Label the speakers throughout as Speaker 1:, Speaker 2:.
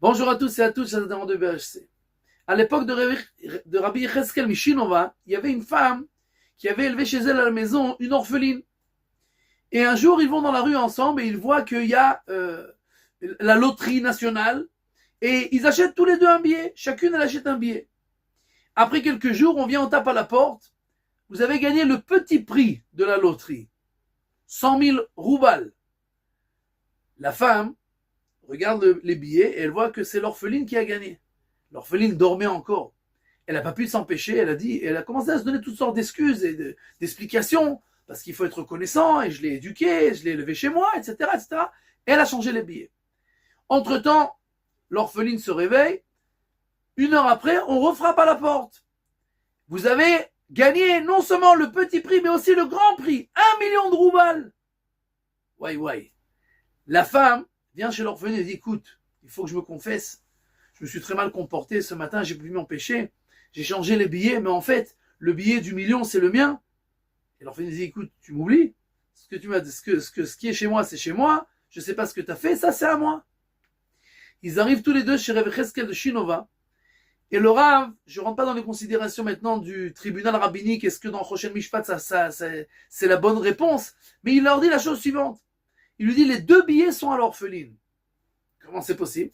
Speaker 1: Bonjour à tous et à toutes, chers adhérents de BHC. À l'époque de Rabbi Yecheskel Mishinova, il y avait une femme qui avait élevé chez elle à la maison une orpheline. Et un jour, ils vont dans la rue ensemble et ils voient qu'il y a la loterie nationale et ils achètent tous les deux un billet. Chacune, elle achète un billet. Après quelques jours, on vient, on tape à la porte. Vous avez gagné le petit prix de la loterie. 100 000 roubals. La femme regarde les billets et elle voit que c'est l'orpheline qui a gagné. L'orpheline dormait encore. Elle n'a pas pu s'empêcher, elle a commencé à se donner toutes sortes d'excuses et d'explications, parce qu'il faut être reconnaissant, et je l'ai éduqué, je l'ai élevé chez moi, etc., etc. Et elle a changé les billets. Entre-temps, l'orpheline se réveille. 1 heure après, on refrappe à la porte. Vous avez gagné non seulement le petit prix, mais aussi le grand prix. 1 million de roubals. Ouais. La femme vient chez l'orpheline et dit, écoute, il faut que je me confesse. Je me suis très mal comporté ce matin, j'ai pu m'empêcher. J'ai changé les billets, mais en fait, le billet du million, c'est le mien. Et l'orpheline dit, écoute, tu m'oublies. Ce qui est chez moi, c'est chez moi. Je ne sais pas ce que tu as fait, ça, c'est à moi. Ils arrivent tous les deux chez Rebbe Cheskel de Shinova. Et le Rav, je ne rentre pas dans les considérations maintenant du tribunal rabbinique, est-ce que dans Choshen Mishpat, c'est la bonne réponse. Mais il leur dit la chose suivante. Il lui dit, les 2 billets sont à l'orpheline. Comment c'est possible?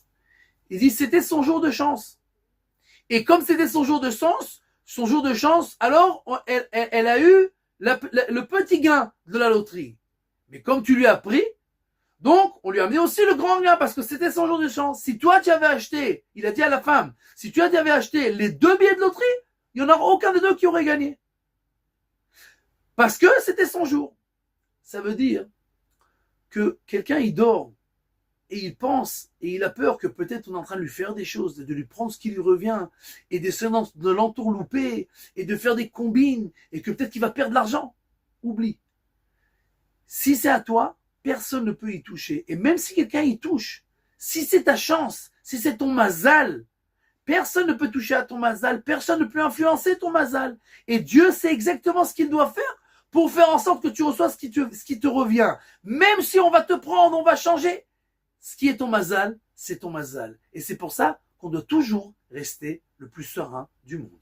Speaker 1: Il dit, c'était son jour de chance. Et comme c'était son jour de chance, alors elle a eu le petit gain de la loterie. Mais comme tu lui as pris, donc on lui a amené aussi le grand gain parce que c'était son jour de chance. Si toi tu avais acheté, il a dit à la femme, si tu avais acheté les 2 billets de loterie, il n'y en aura aucun des deux qui aurait gagné. Parce que c'était son jour. Ça veut dire que quelqu'un il dort et il pense et il a peur que peut-être on est en train de lui faire des choses, de lui prendre ce qui lui revient et de l'entourlouper et de faire des combines et que peut-être qu'il va perdre l'argent. Oublie. Si c'est à toi, personne ne peut y toucher. Et même si quelqu'un y touche, si c'est ta chance, si c'est ton mazal, personne ne peut toucher à ton mazal, personne ne peut influencer ton mazal. Et Dieu sait exactement ce qu'il doit faire pour faire en sorte que tu reçois ce qui te revient. Même si on va te prendre, on va changer. Ce qui est ton mazal, c'est ton mazal. Et c'est pour ça qu'on doit toujours rester le plus serein du monde.